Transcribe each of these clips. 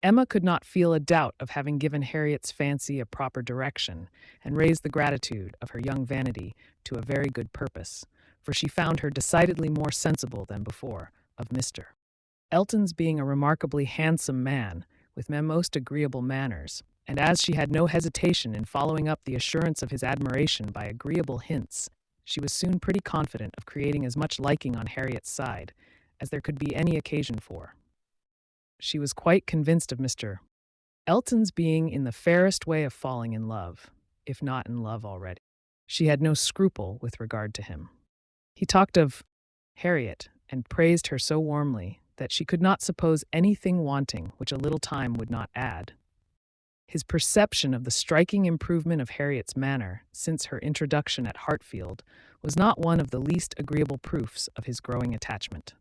Emma could not feel a doubt of having given Harriet's fancy a proper direction, and raised the gratitude of her young vanity to a very good purpose, for she found her decidedly more sensible than before of Mr. Elton's being a remarkably handsome man, with most agreeable manners, and as she had no hesitation in following up the assurance of his admiration by agreeable hints, she was soon pretty confident of creating as much liking on Harriet's side as there could be any occasion for. She was quite convinced of Mr. Elton's being in the fairest way of falling in love, if not in love already. She had no scruple with regard to him. He talked of Harriet and praised her so warmly that she could not suppose anything wanting which a little time would not add. His perception of the striking improvement of Harriet's manner since her introduction at Hartfield was not one of the least agreeable proofs of his growing attachment.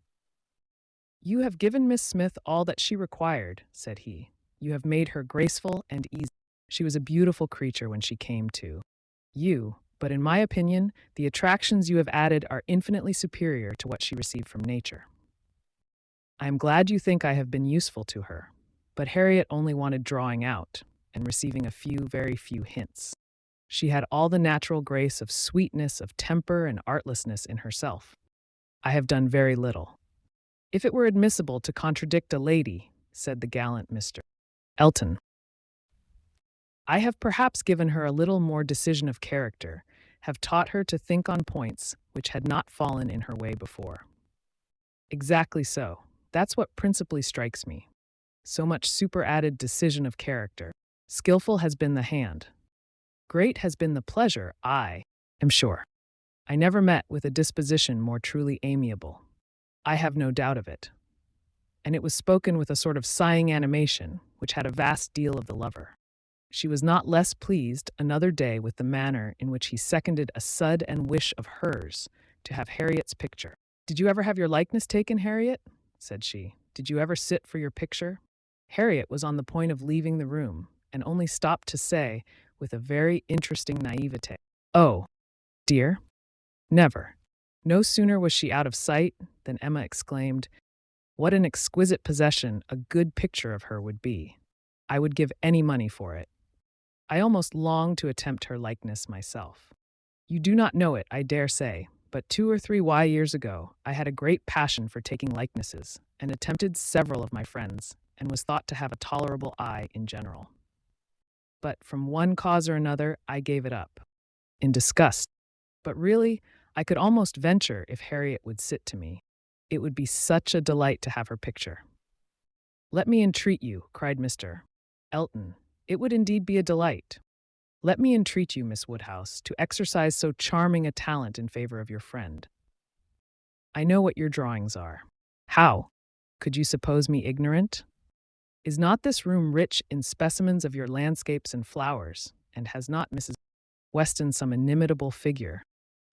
"You have given Miss Smith all that she required," said he. "You have made her graceful and easy. She was a beautiful creature when she came to you, but in my opinion, the attractions you have added are infinitely superior to what she received from nature. I am glad you think I have been useful to her, but Harriet only wanted drawing out and receiving a few, very few hints. She had all the natural grace of sweetness, of temper, and artlessness in herself. I have done very little." "If it were admissible to contradict a lady," said the gallant Mr. Elton, "I have perhaps given her a little more decision of character, have taught her to think on points which had not fallen in her way before." "Exactly so. That's what principally strikes me. So much superadded decision of character. Skillful has been the hand. Great has been the pleasure, I am sure. I never met with a disposition more truly amiable. I have no doubt of it." And it was spoken with a sort of sighing animation, which had a vast deal of the lover. She was not less pleased another day with the manner in which he seconded a sud and wish of hers to have Harriet's picture. "Did you ever have your likeness taken, Harriet?" said she. "Did you ever sit for your picture?" Harriet was on the point of leaving the room, and only stopped to say, with a very interesting naivete, "Oh, dear, never." No sooner was she out of sight than Emma exclaimed, "What an exquisite possession a good picture of her would be! I would give any money for it. I almost long to attempt her likeness myself. You do not know it, I dare say, but 2 or 3 years ago I had a great passion for taking likenesses, and attempted several of my friends, and was thought to have a tolerable eye in general. But from one cause or another I gave it up, in disgust. But really, I could almost venture if Harriet would sit to me. It would be such a delight to have her picture." "Let me entreat you," cried Mr. Elton. "It would indeed be a delight. Let me entreat you, Miss Woodhouse, to exercise so charming a talent in favor of your friend. I know what your drawings are. How? Could you suppose me ignorant? Is not this room rich in specimens of your landscapes and flowers, and has not Mrs. Weston some inimitable figure?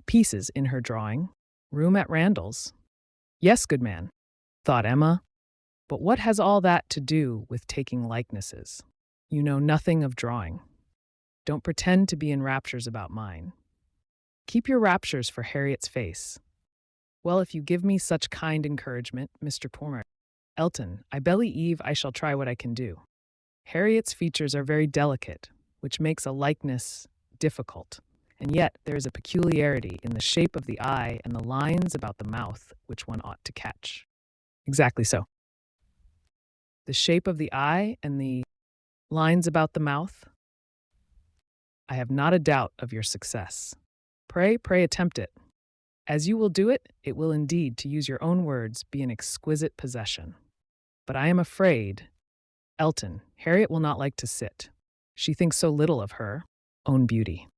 Pieces in her drawing? Room at Randall's?" "Yes, good man," thought Emma. "But what has all that to do with taking likenesses? You know nothing of drawing. Don't pretend to be in raptures about mine. Keep your raptures for Harriet's face. Well, if you give me such kind encouragement, Mr. Pormer Elton, I believe I shall try what I can do. Harriet's features are very delicate, which makes a likeness difficult, and yet there is a peculiarity in the shape of the eye and the lines about the mouth which one ought to catch." "Exactly so." "The shape of the eye and the lines about the mouth? I have not a doubt of your success. Pray attempt it. As you will do it, it will indeed, to use your own words, be an exquisite possession. But I am afraid, Elton, Harriet will not like to sit. She thinks so little of her own beauty.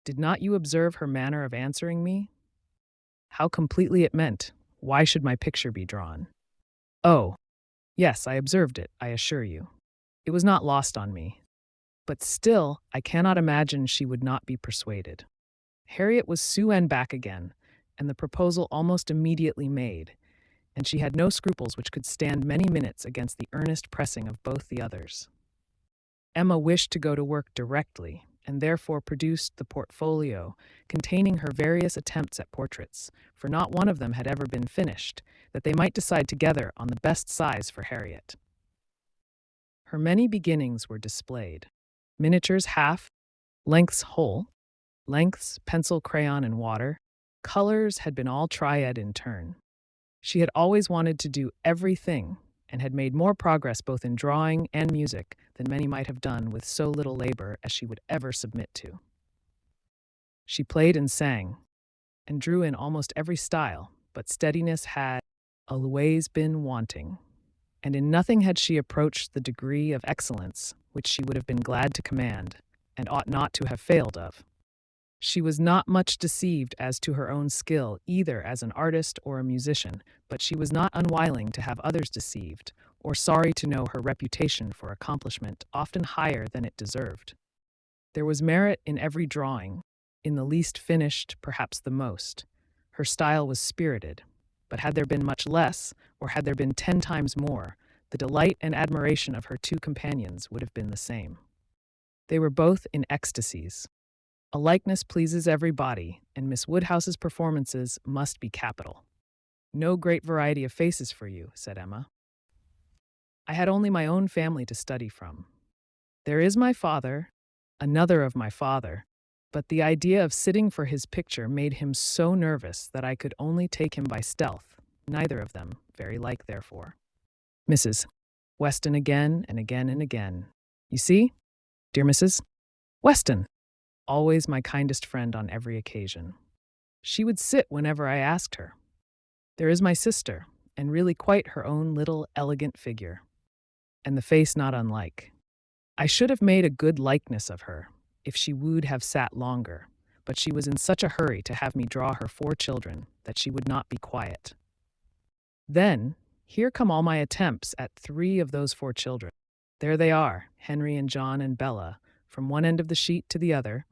Did not you observe her manner of answering me? How completely it meant, why should my picture be drawn? Oh, yes, I observed it, I assure you. It was not lost on me. But still, I cannot imagine she would not be persuaded." Harriet was sous back again, and the proposal almost immediately made, and she had no scruples which could stand many minutes against the earnest pressing of both the others. Emma wished to go to work directly, and therefore produced the portfolio containing her various attempts at portraits, for not one of them had ever been finished, that they might decide together on the best size for Harriet. Her many beginnings were displayed. Miniatures half, lengths whole, lengths pencil, crayon, and water. Colors had been all triad in turn. She had always wanted to do everything and had made more progress both in drawing and music than many might have done with so little labor as she would ever submit to. She played and sang and drew in almost every style, but steadiness had always been wanting, and in nothing had she approached the degree of excellence which she would have been glad to command and ought not to have failed of. She was not much deceived as to her own skill, either as an artist or a musician, but she was not unwilling to have others deceived, or sorry to know her reputation for accomplishment often higher than it deserved. There was merit in every drawing, in the least finished, perhaps the most. Her style was spirited, but had there been much less, or had there been 10 times more, the delight and admiration of her two companions would have been the same. They were both in ecstasies. A likeness pleases every body, and Miss Woodhouse's performances must be capital. No great variety of faces for you, said Emma. I had only my own family to study from. There is my father, another of my father, but the idea of sitting for his picture made him so nervous that I could only take him by stealth, neither of them very like therefore. Mrs. Weston again and again and again. You see, dear Mrs. Weston, always my kindest friend on every occasion. She would sit whenever I asked her. There is my sister, and really quite her own little elegant figure, and the face not unlike. I should have made a good likeness of her, if she would have sat longer, but she was in such a hurry to have me draw her 4 children that she would not be quiet. Then, here come all my attempts at 3 of those 4 children. There they are, Henry and John and Bella, from one end of the sheet to the other,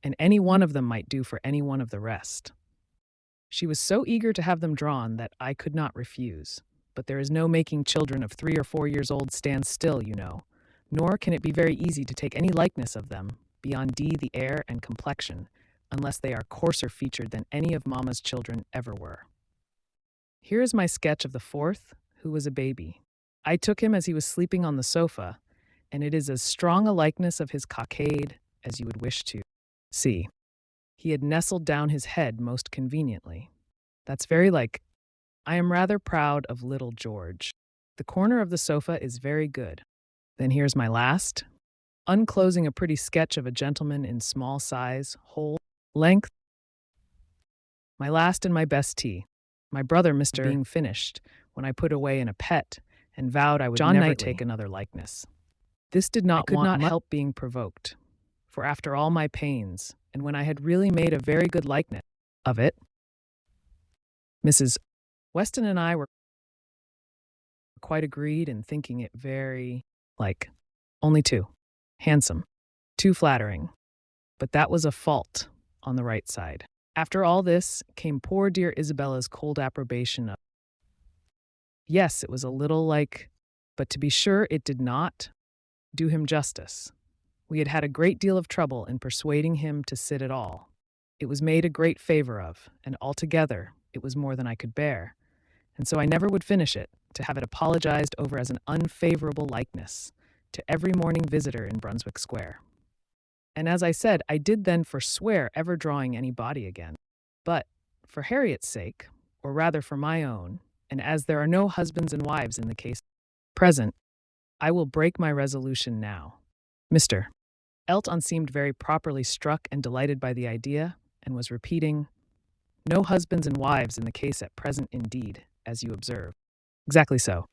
and any one of them might do for any one of the rest. She was so eager to have them drawn that I could not refuse, but there is no making children of 3 or 4 years old stand still, you know, nor can it be very easy to take any likeness of them, beyond the air and complexion, unless they are coarser featured than any of Mamma's children ever were. Here is my sketch of the 4th, who was a baby. I took him as he was sleeping on the sofa, and it is as strong a likeness of his cockade as you would wish to see. He had nestled down his head most conveniently. That's very like. I am rather proud of little George. The corner of the sofa is very good. Then here's my last, unclosing a pretty sketch of a gentleman in small size, whole length. My last and my best tea. My brother, Mr. being finished, when I put away in a pet, and vowed I would never take another likeness. This did not I could not help being provoked, for after all my pains, and when I had really made a very good likeness of it, Mrs. Weston and I were quite agreed in thinking it very like, only too handsome, too flattering. But that was a fault on the right side. After all this came poor dear Isabella's cold approbation of, yes, it was a little like, but to be sure it did not do him justice. We had had a great deal of trouble in persuading him to sit at all. It was made a great favor of, and altogether it was more than I could bear, and so I never would finish it, to have it apologized over as an unfavorable likeness to every morning visitor in Brunswick Square. And as I said, I did then forswear ever drawing any body again. But for Harriet's sake, or rather for my own, and as there are no husbands and wives in the case present, I will break my resolution now. Mr. Elton seemed very properly struck and delighted by the idea, and was repeating, no husbands and wives in the case at present indeed, as you observe. Exactly so.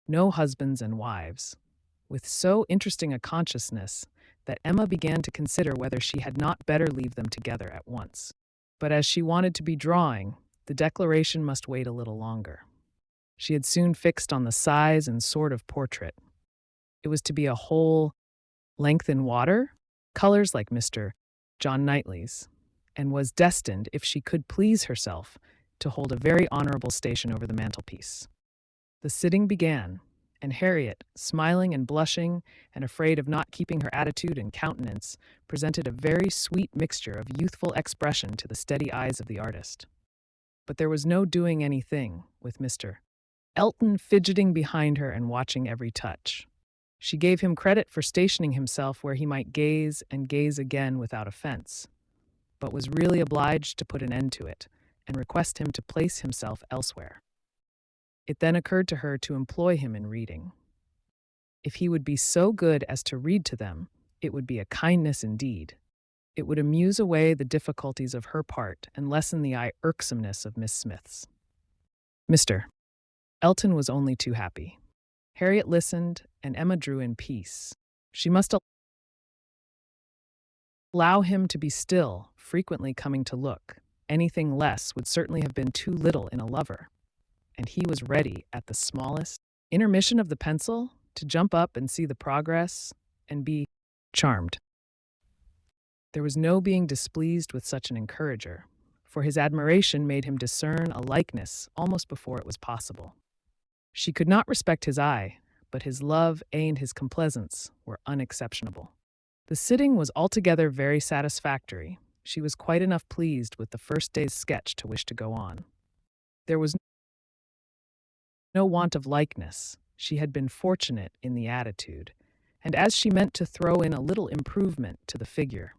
No husbands and wives, with so interesting a consciousness that Emma began to consider whether she had not better leave them together at once. But as she wanted to be drawing, the declaration must wait a little longer. She had soon fixed on the size and sort of portrait. It was to be a whole length in water, colors like Mr. John Knightley's, and was destined, if she could please herself, to hold a very honorable station over the mantelpiece. The sitting began, and Harriet, smiling and blushing and afraid of not keeping her attitude and countenance, presented a very sweet mixture of youthful expression to the steady eyes of the artist. But there was no doing anything, with Mr. Elton fidgeting behind her and watching every touch. She gave him credit for stationing himself where he might gaze and gaze again without offense, but was really obliged to put an end to it and request him to place himself elsewhere. It then occurred to her to employ him in reading. If he would be so good as to read to them, it would be a kindness indeed. It would amuse away the difficulties of her part and lessen the irksomeness of Miss Smith's. Mr. Elton was only too happy. Harriet listened, and Emma drew in peace. She must allow him to be still, frequently coming to look. Anything less would certainly have been too little in a lover. And he was ready, at the smallest intermission of the pencil, to jump up and see the progress and be charmed. There was no being displeased with such an encourager, for his admiration made him discern a likeness almost before it was possible. She could not respect his eye, but his love and his complaisance were unexceptionable. The sitting was altogether very satisfactory. She was quite enough pleased with the first day's sketch to wish to go on. There was no want of likeness. She had been fortunate in the attitude, and as she meant to throw in a little improvement to the figure,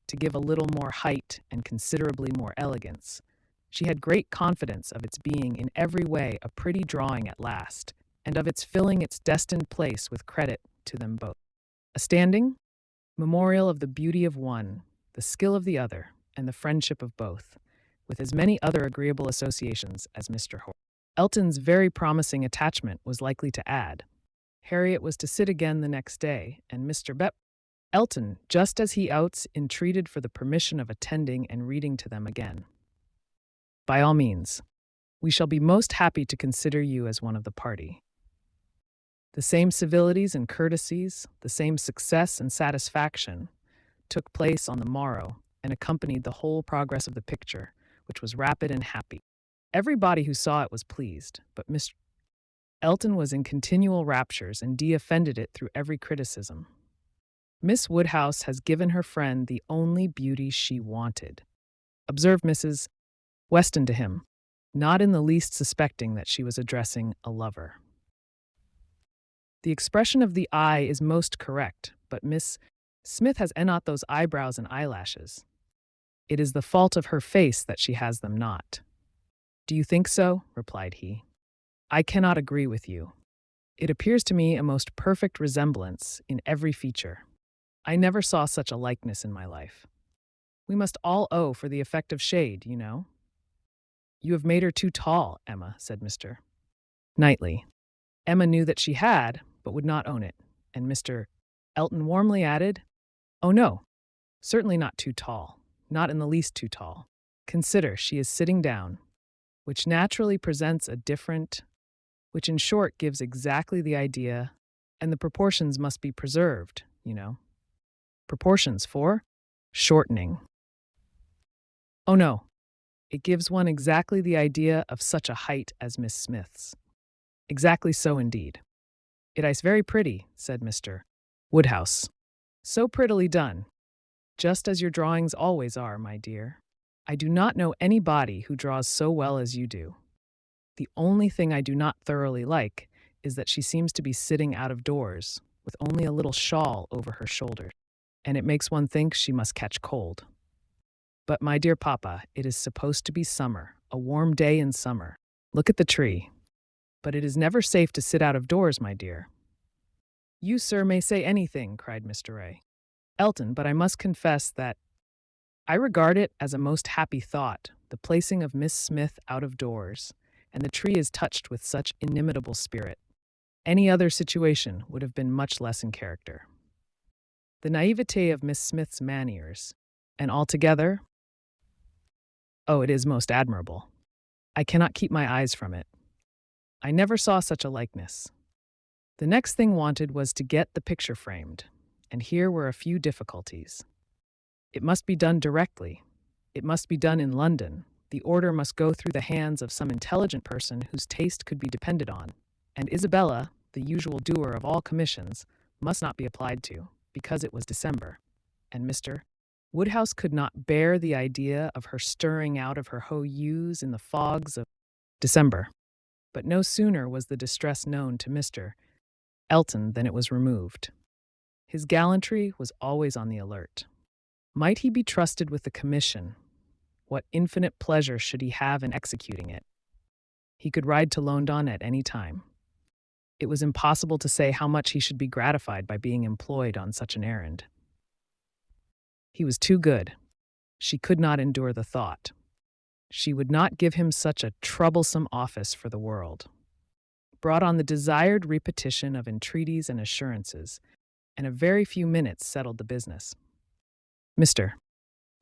to give a little more height and considerably more elegance, she had great confidence of its being in every way a pretty drawing at last, and of its filling its destined place with credit to them both. A standing memorial of the beauty of one, the skill of the other, and the friendship of both, with as many other agreeable associations as Mr. Elton's very promising attachment was likely to add. Harriet was to sit again the next day, and Mr. Elton, just as he outs, entreated for the permission of attending and reading to them again. By all means, we shall be most happy to consider you as one of the party. The same civilities and courtesies, the same success and satisfaction, took place on the morrow and accompanied the whole progress of the picture, which was rapid and happy. Everybody who saw it was pleased, but Mr. Elton was in continual raptures and defended it through every criticism. Miss Woodhouse has given her friend the only beauty she wanted, observed Mrs. Weston to him, not in the least suspecting that she was addressing a lover. The expression of the eye is most correct, but Miss Smith has not those eyebrows and eyelashes. It is the fault of her face that she has them not. Do you think so? Replied he. I cannot agree with you. It appears to me a most perfect resemblance in every feature. I never saw such a likeness in my life. We must all owe for the effect of shade, you know. You have made her too tall, Emma, said Mr. Knightley. Emma knew that she had, but would not own it, and Mr. Elton warmly added, Oh no, certainly not too tall, not in the least too tall. Consider, she is sitting down, which naturally presents a different, which in short gives exactly the idea, and the proportions must be preserved, you know. Proportions for shortening. Oh no, it gives one exactly the idea of such a height as Miss Smith's. Exactly so indeed. It is very pretty, said Mr. Woodhouse. So prettily done, just as your drawings always are, my dear. I do not know anybody who draws so well as you do. The only thing I do not thoroughly like is that she seems to be sitting out of doors, with only a little shawl over her shoulders, and it makes one think she must catch cold. But, my dear papa, it is supposed to be summer, a warm day in summer. Look at the tree. But it is never safe to sit out of doors, my dear. You, sir, may say anything, cried Mr. Ray. Elton, but I must confess that I regard it as a most happy thought, the placing of Miss Smith out of doors, and the tree is touched with such inimitable spirit. Any other situation would have been much less in character. The naivete of Miss Smith's manners, and altogether, oh, it is most admirable. I cannot keep my eyes from it. I never saw such a likeness. The next thing wanted was to get the picture framed, and here were a few difficulties. It must be done directly. It must be done in London. The order must go through the hands of some intelligent person whose taste could be depended on, and Isabella, the usual doer of all commissions, must not be applied to, because it was December, and Mr. Woodhouse could not bear the idea of her stirring out of her houses in the fogs of December. But no sooner was the distress known to Mr. Elton than it was removed. His gallantry was always on the alert. Might he be trusted with the commission? What infinite pleasure should he have in executing it? He could ride to London at any time. It was impossible to say how much he should be gratified by being employed on such an errand. He was too good. She could not endure the thought. She would not give him such a troublesome office for the world. Brought on the desired repetition of entreaties and assurances, and a very few minutes settled the business. Mr.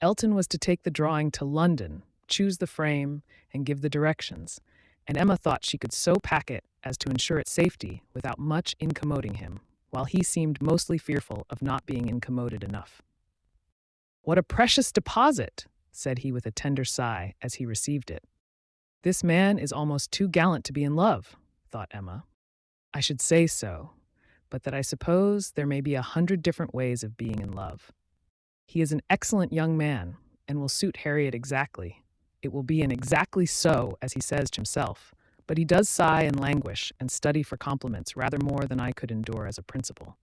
Elton was to take the drawing to London, choose the frame, and give the directions, and Emma thought she could so pack it as to ensure its safety without much incommoding him, while he seemed mostly fearful of not being incommoded enough. "What a precious deposit!" said he with a tender sigh as he received it. "This man is almost too gallant to be in love," thought Emma. "I should say so, but that I suppose there may be 100 different ways of being in love. He is an excellent young man, and will suit Harriet exactly. It will be an exactly so, as he says himself, but he does sigh and languish and study for compliments rather more than I could endure as a principal.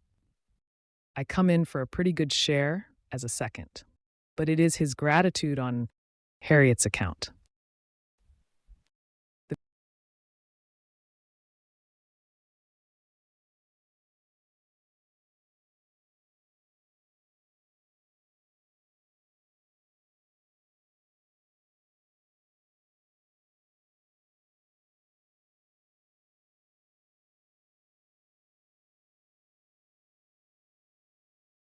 I come in for a pretty good share as a second, but it is his gratitude on Harriet's account